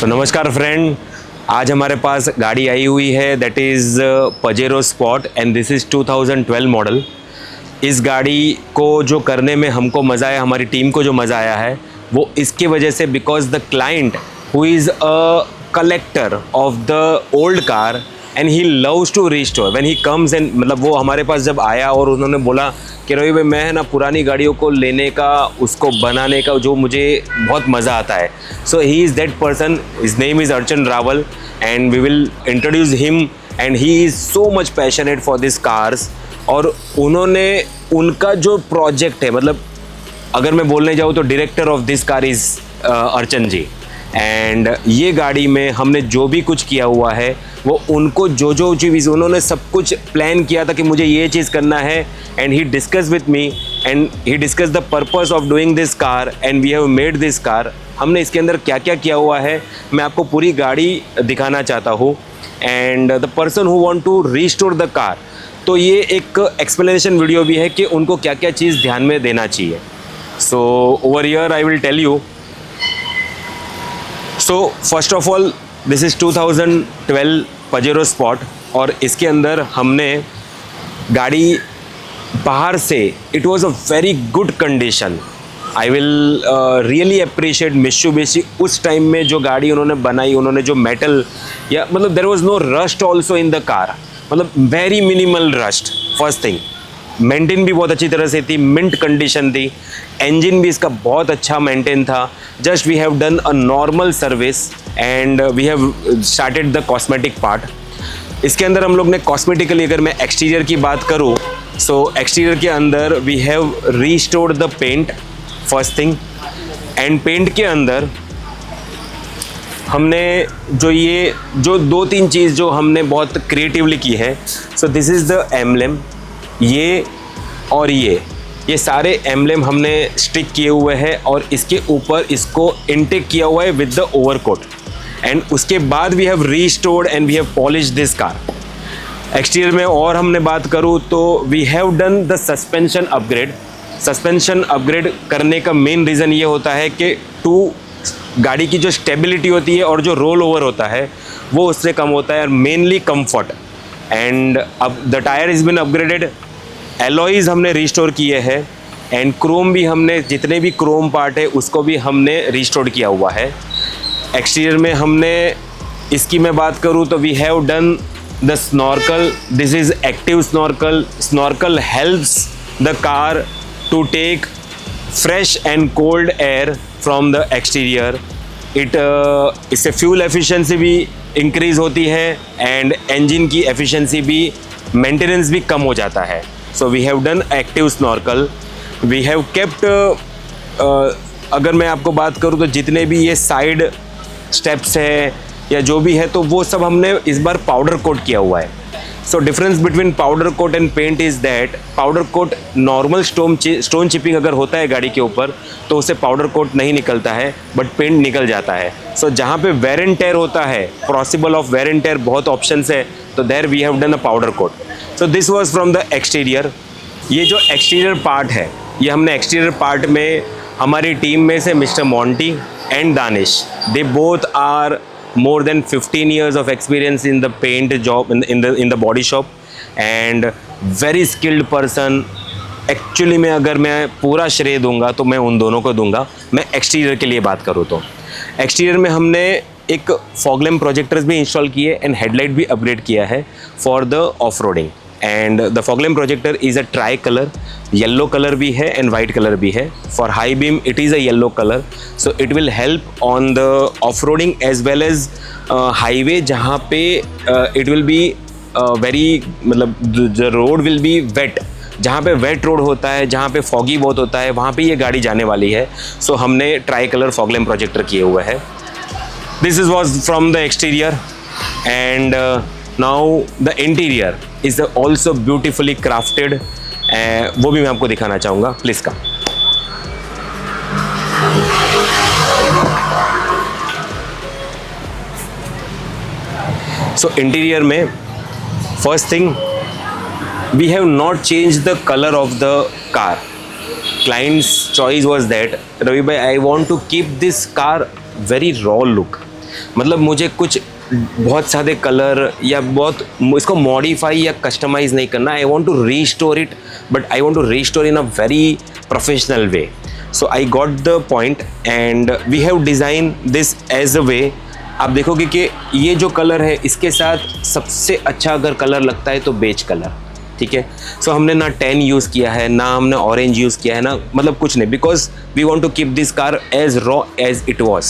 सो नमस्कार फ्रेंड, आज हमारे पास गाड़ी आई हुई है that is Pajero spot and this is 2012 model. इस गाड़ी को जो करने में हमको मज़ा आया, हमारी टीम को जो मज़ा आया है वो इसकी वजह से because the client who is a collector of the old car and he loves to restore when he comes and मतलब वो हमारे पास जब आया और उन्होंने बोला कि रवि भाई मैं ना पुरानी गाड़ियों को लेने का, उसको बनाने का जो मुझे बहुत मज़ा आता है। So he is that person, his name is Archan Rawal and we will introduce him and he is so much passionate for this cars. और उन्होंने उनका जो प्रोजेक्ट है, मतलब अगर मैं बोलने जाऊँ तो director of this car is अर्चन जी। एंड ये गाड़ी में हमने जो भी कुछ किया हुआ है वो उनको जो चीज़ उन्होंने सब कुछ प्लान किया था कि मुझे ये चीज़ करना है and he discuss with me and he discuss the purpose of doing this car and we have made this car. हमने इसके अंदर क्या क्या किया हुआ है मैं आपको पूरी गाड़ी दिखाना चाहता हूँ and the person who want to restore the car, तो ये एक एक्सप्लेनेशन वीडियो भी है कि उनको क्या क्या चीज़ ध्यान में देना चाहिए। So over here I will tell you. So first of all this is 2012 Pajero sport और इसके अंदर हमने गाड़ी बाहर से it was a very good condition. I will really appreciate Mitsubishi. उस टाइम में जो गाड़ी उन्होंने बनाई, उन्होंने जो मेटल या मतलब there was no rust also in the car, मतलब very minimal rust. First thing, maintain भी बहुत अच्छी तरह से थी, मिंट कंडीशन थी, इंजन भी इसका बहुत अच्छा मेंटेन था। Just we have done a normal service and we have started the cosmetic part. इसके अंदर हम लोग ने कॉस्मेटिकली, अगर मैं एक्सटीरियर की बात करूँ सो एक्सटीरियर के अंदर we have restored the paint first thing. And paint के अंदर हमने जो दो तीन चीज़ जो हमने बहुत क्रिएटिवली की है। So this is the emblem, ये और ये सारे एम्ब्लेम हमने स्टिक किए हुए हैं और इसके ऊपर इसको इनटेक किया हुआ है विद द ओवरकोट। एंड उसके बाद we have restored and we have polish this car. Exterior में और हमने बात करूँ तो we have done the suspension upgrade. Suspension upgrade करने का मेन रीज़न ये होता है कि गाड़ी की जो स्टेबिलिटी होती है और जो रोल ओवर होता है वो उससे कम होता है और मेनली कम्फर्ट। एंड अब the tyre is been upgraded, alloys हमने रिस्टोर किए हैं एंड क्रोम भी हमने, जितने भी क्रोम पार्ट है उसको भी हमने रिस्टोर किया हुआ है। एक्सटीरियर में हमने, इसकी मैं बात करूँ तो we have done the snorkel. This is active snorkel. Snorkel helps the car to take fresh and cold air from the exterior. इससे फ्यूल एफिशिएंसी भी इंक्रीज़ होती है एंड इंजन की एफिशिएंसी भी, मेंटेनेंस भी कम हो जाता है। So we have done active snorkel. We have kept, अगर मैं आपको बात करूँ तो जितने भी ये साइड स्टेप्स है या जो भी है तो वो सब हमने इस बार पाउडर कोट किया हुआ है। So difference between powder coat and paint is that powder coat normal stone chipping अगर होता है गाड़ी के ऊपर तो उससे पाउडर कोट नहीं निकलता है बट पेंट निकल जाता है। सो जहाँ पे वेर एंड टेयर होता है, possible of wear and tear बहुत ऑप्शंस है, तो there we have done a powder coat. So this was from the exterior. ये जो एक्सटीरियर पार्ट है ये हमने एक्सटीरियर पार्ट में हमारी टीम में से mister Monty and Danish, they both are more than 15 years of experience in the paint job in the body shop and very skilled person। Actually में अगर मैं पूरा श्रेय दूंगा तो मैं उन दोनों को दूंगा। मैं एक्सटीरियर के लिए बात करूँ तो एक्सटीरियर में हमने एक फॉग लैम्प प्रोजेक्टर्स भी इंस्टॉल किए एंड हेडलाइट भी अपग्रेड किया है for the off roading. And the fog lamp projector is a tri colour, yellow colour भी है एंड वाइट कलर भी है। For high beam it is a yellow colour, so it will help on the off roading as well as highway, जहाँ पे it will be very, मतलब the road will be wait, जहाँ पे wait road होता है, जहाँ पे foggy बहुत होता है वहाँ पे ये गाड़ी जाने वाली है। सो हमने try colour fog lamp projector किए हुए हैं। This is was from the exterior and now the interior is also beautifully crafted. वो भी मैं आपको दिखाना चाहूँगा, प्लीज़ का। सो इंटीरियर में first thing we have not changed the color of the car. Client's choice was that Ravi bhai, I want to keep this car very raw look. मतलब मुझे कुछ बहुत सारे कलर या बहुत इसको मॉडिफाई या कस्टमाइज़ नहीं करना. I want to restore it, but I want to restore in a very professional way. So I got the point and we have design this as a way. आप देखोगे कि ये जो कलर है इसके साथ सबसे अच्छा अगर कलर लगता है तो बेज कलर. ठीक है. सो हमने ना टैन यूज़ किया है, ना हमने ऑरेंज यूज़ किया है, ना मतलब कुछ नहीं, because we want to keep this car as raw as it was.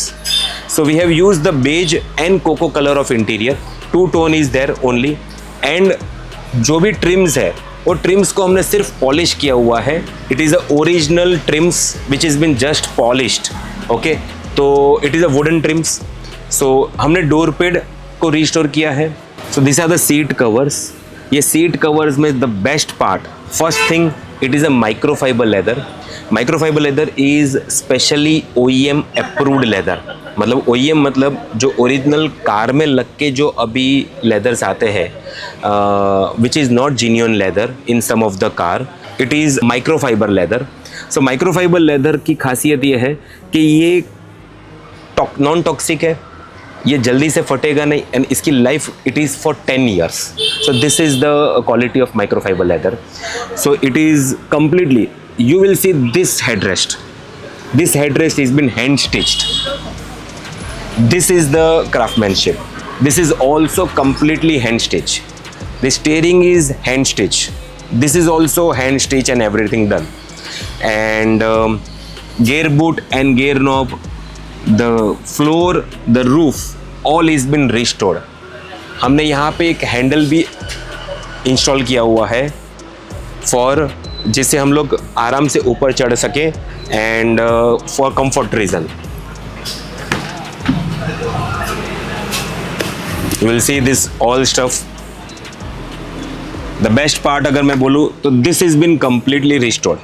So we have used the beige and coco colour of interior. 2 tone is there only. And जो भी ट्रिम्स है वो ट्रिम्स को हमने सिर्फ पॉलिश किया हुआ है. It is a original trims which is been just polished. Okay. तो it is a wooden trims. So हमने डोर पेड को रिस्टोर किया है. So this are the seat covers. ये सीट कवर्स में the best part, first thing, it is a microfiber leather. Microfiber leather is specially OEM approved leather. मतलब OEM मतलब जो original car में लग के जो अभी लेदर्स आते हैं, which is not genuine leather in some of the car, it is microfibre leather. So microfibre leather की खासियत ये है कि ये नॉन टॉक्सिक है, ये जल्दी से फटेगा नहीं, एंड इसकी life it is for 10 years. So this is the quality of microfibre leather. So it is completely, you will see this headrest. This headrest has been hand stitched. This is the craftsmanship. This is also completely hand stitched. The steering is hand stitched. This is also hand stitched and everything done. And gear boot and gear knob, the floor, the roof, all is been restored. हमने यहाँ पे एक handle भी install किया हुआ है for, जिससे हम लोग आराम से ऊपर चढ़ सके and for comfort reason. You will see this all stuff. The best part अगर मैं बोलूँ तो this is been completely restored.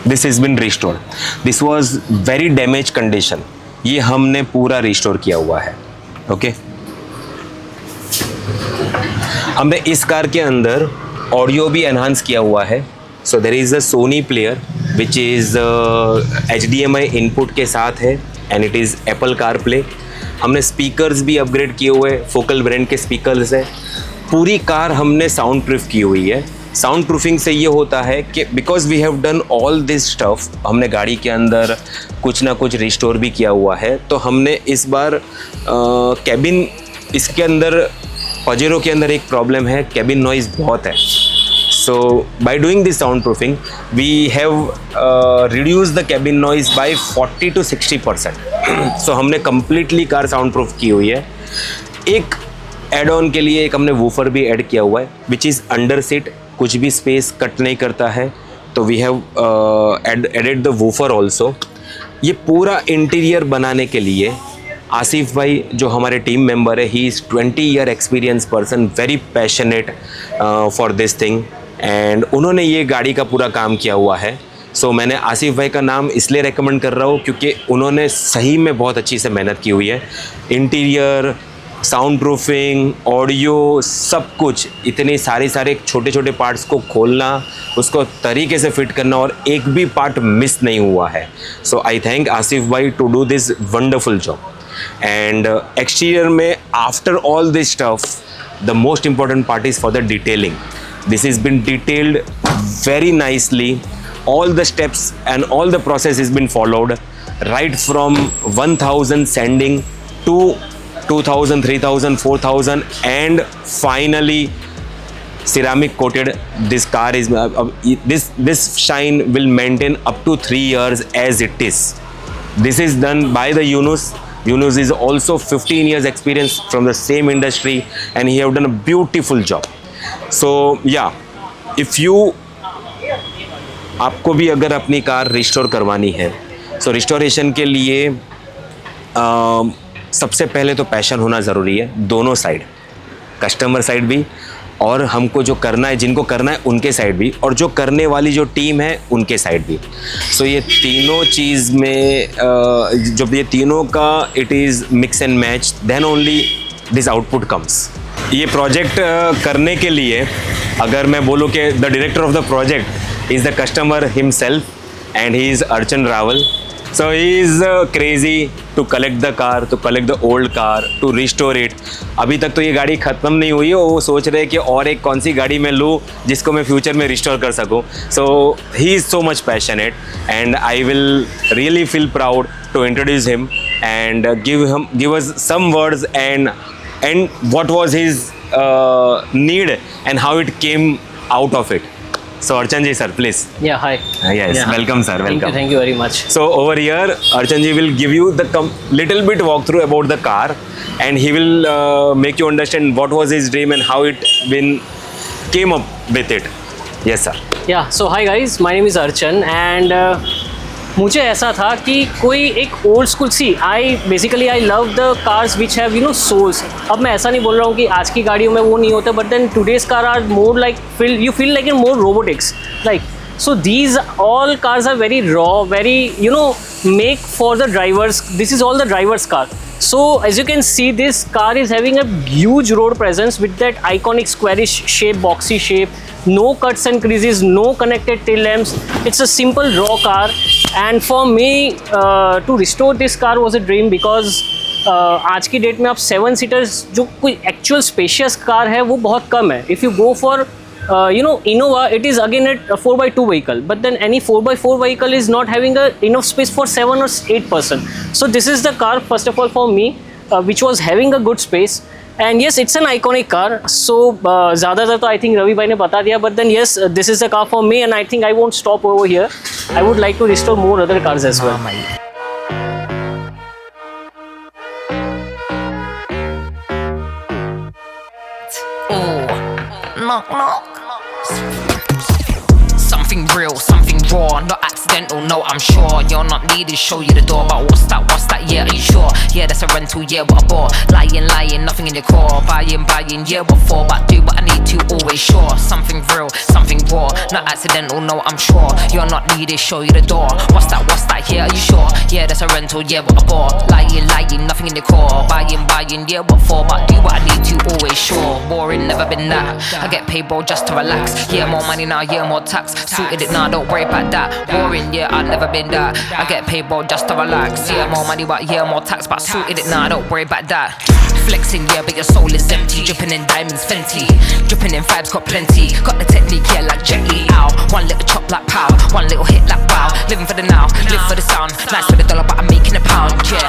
This is been restored. This was very damage condition. ये हमने पूरा रिस्टोर किया हुआ है. ओके. हमने इस कार के अंदर ऑडियो भी एनहांस किया हुआ है. So there is a Sony player which is HDMI input के साथ है and it is Apple car play. हमने स्पीकर्स भी अपग्रेड किए हुए, फोकल ब्रांड के स्पीकर्स है. पूरी कार हमने साउंड प्रूफ की हुई है. साउंड प्रूफिंग से ये होता है कि because we have done all this stuff, हमने गाड़ी के अंदर कुछ ना कुछ रिस्टोर भी किया हुआ है. तो हमने इस बार कैबिन, इसके अंदर पजेरो के अंदर एक प्रॉब्लम है, कैबिन नॉइज़ बहुत है. So by doing this sound proofing we have reduce the cabin noise by 40 to 60%. So हमने कम्प्लीटली कार साउंड प्रूफ की हुई है. एक एड ऑन के लिए एक हमने वूफर भी ऐड किया हुआ है विच इज़ अंडर सीट, कुछ भी स्पेस कट नहीं करता है. तो we have added the woofer also. ये पूरा इंटीरियर बनाने के लिए आसिफ भाई जो हमारे टीम मेंबर है, he is 20 year experience person, very passionate for this thing, and उन्होंने ये गाड़ी का पूरा काम किया हुआ है. सो मैंने आसिफ भाई का नाम इसलिए रेकमेंड कर रहा हूँ क्योंकि उन्होंने सही में बहुत अच्छी से मेहनत की हुई है. इंटीरियर, साउंड प्रूफिंग, ऑडियो, सब कुछ, इतने सारे छोटे छोटे पार्ट्स को खोलना, उसको तरीके से फिट करना और एक भी पार्ट मिस नहीं हुआ है. सो आई थैंक आसिफ भाई to do this wonderful job. And exterior में after all this stuff the most important part is for the detailing. This is been detailed very nicely. all the steps and all the process has been followed, right from 1000 sanding to 2000, 3000, 4000 and finally ceramic coated. This car is this shine will maintain up to 3 years as it is. This is done by the Yunus. Yunus is also 15 years experience from the same industry and he have done a beautiful job. So yeah, if you आपको भी अगर अपनी car restore करवानी है, सो restoration के लिए सबसे पहले तो पैशन होना ज़रूरी है, दोनों साइड, कस्टमर साइड भी और हमको जो करना है, जिनको करना है उनके साइड भी, और जो करने वाली जो टीम है उनके साइड भी. सो ये तीनों चीज़ में जब ये तीनों का it is mix and match, then only this output comes. ये प्रोजेक्ट करने के लिए अगर मैं बोलूँ कि the director of the project is the customer himself. and he is Archan Rawal. So he is crazy to collect the car, to collect the old car, to restore it. अभी तक तो ये गाड़ी ख़त्म नहीं हुई है, वो सोच रहे हैं कि और एक कौन सी गाड़ी मैं लूँ जिसको मैं फ्यूचर में रिस्टोर कर सकूँ. So he is so much passionate and I will really feel proud to introduce him and give us some words and what was his need and how it came out of it. So Archanji sir, please. Yeah, hi. Yes, Yeah. welcome sir, welcome. Thank you very much. So over here, Archanji will give you the little bit walkthrough about the car, and he will make you understand what was his dream and how it came up with it. Yes sir. Yeah, so hi guys, my name is Archan and मुझे ऐसा था कि कोई एक old school see I love the cars which have you know souls. अब मैं ऐसा नहीं बोल रहा हूँ कि आज की गाड़ियों में वो नहीं होता, but then today's car are more like you feel like in more robotics like. So these all cars are very raw, very, you know, make for the drivers. This is all the driver's car. So as you can see, this car is having a huge road presence with that iconic squarish shape, boxy shape, no cuts and creases, no connected tail lamps. It's a simple raw car, and for me to restore this car was a dream because आज की date में आप 7 seaters जो कोई actual spacious car है वो बहुत कम है. If you go for you know, Innova, it is again a 4x2 vehicle, but then any 4x4 vehicle is not having enough space for 7 or 8 person. So this is the car first of all for me, which was having a good space. And yes, it's an iconic car. So ज़्यादातर तो I think Ravi भाई ने बता दिया, but then yes, this is the car for me, and I think I won't stop over here. I would like to restore more other cars as well. Knock, knock. Something real, something raw, not accidental, no, I'm sure. You're not needed, show you the door, but what's that, yeah, are you sure? Yeah, that's a rental, yeah, what a bore. Lying, nothing in the core. Buying, yeah, what for? But do what I need to, always sure. Something real, something raw, not accidental, no, I'm sure. You're not needed, show you the door. What's that, yeah, are you sure? Yeah, that's a rental, yeah, what a bore. Lying, nothing in the core. Buying, yeah, what for? But do what I need to, always sure. Boring, never been that. I get paid, bro, just to relax. Yeah, more money now, yeah, more tax. Suited it now, don't worry about that. Boring, yeah, I've never been that. I get paid, bro, just to relax. Yeah, more money, but yeah, more tax. But suited it now, don't worry about that. Flexing, yeah, but your soul is empty. Dripping in diamonds, Fenty. Dripping in vibes, got plenty. Got the technique, yeah, like Jet Li. Ow. One little chop like pow. One little hit like wow. Living for the now, live for the sound. Nice for the dollar, but I'm making a pound, yeah.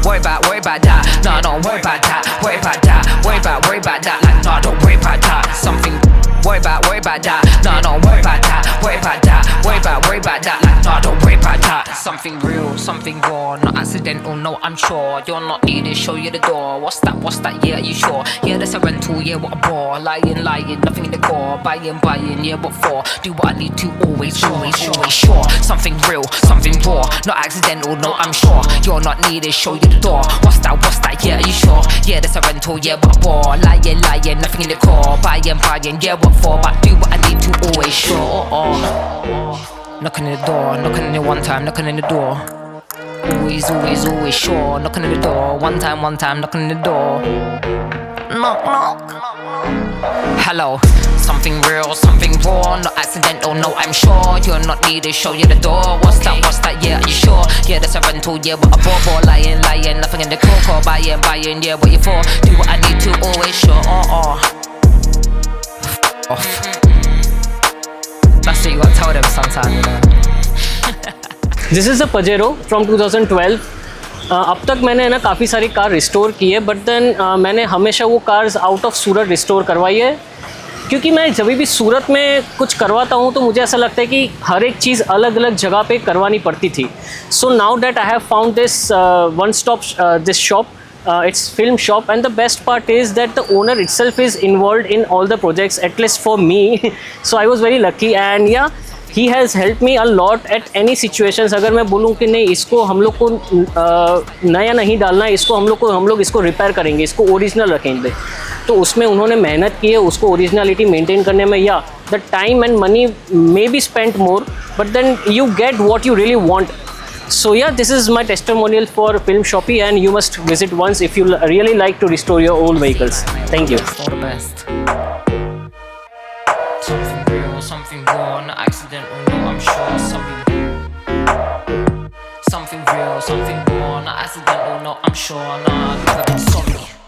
Worry about that. No, don't worry about that. Worry about that. Worry about that. Like, no, don't worry about that. Something. Worry about that. No, don't worry about that. Worry about that. Worry about that. Like, no, don't worry about that. Something real, something raw, not accidental, no, I'm sure. You're not needed, show you the door. What's that, yeah, are you sure? Yeah, that's a rental, yeah, what a bore. Lying, nothing in the core. Buying, yeah, what for? Do what I need to, always sure. Something real, something raw, not accidental, no, I'm sure. You're not needed, show you the door. What's that, yeah, are you sure? Yeah, that's a rental, yeah, what a bore. Lying, nothing in the core. Buying, yeah, what for? But do what I need to, always sure. Knocking in the door, knocking in it one time, knocking in the door. Always sure. Knocking in the door, one time, knocking in the door. Knock. Hello. Something real, something raw, not accidental, no, I'm sure. You're not needed, show you the door. What's that, yeah, are you sure? Yeah, that's a rental, yeah, what a bore. Lying, nothing in the core. Buying, yeah, what you for? Do what I need to, always sure. Off. That's what you gotta tell them sometime, you know. This is a Pajero from 2012. अब तक मैंने ना काफ़ी सारी car restore की है, but then मैंने हमेशा वो cars out of Surat restore करवाई है, क्योंकि मैं जब भी सूरत में कुछ करवाता हूँ तो मुझे ऐसा लगता है कि हर एक चीज़ अलग अलग जगह पे करवानी पड़ती थी. So now that I have found this one stop this shop. It's film shop, and the best part is that the owner itself is involved in all the projects, at least for me. So I was very lucky, and yeah, he has helped me a lot at any situations. अगर मैं बोलूँ कि नहीं, इसको हम लोग को नया नहीं डालना, इसको हम लोग इसको रिपेयर करेंगे, इसको ओरिजिनल रखेंगे, तो उसमें उन्होंने मेहनत की है उसको ओरिजिनलिटी मेंटेन करने में. या the time and money may be spent more, but then you get what you really want. So yeah, this is my testimonial for Film Shoppy, and you must visit once if you really like to restore your old vehicles. Thank you. All the best. Something real, something raw, not accidental, no, I'm sure. Something something raw, not accidental, no, I'm sure, nah, never been sorry.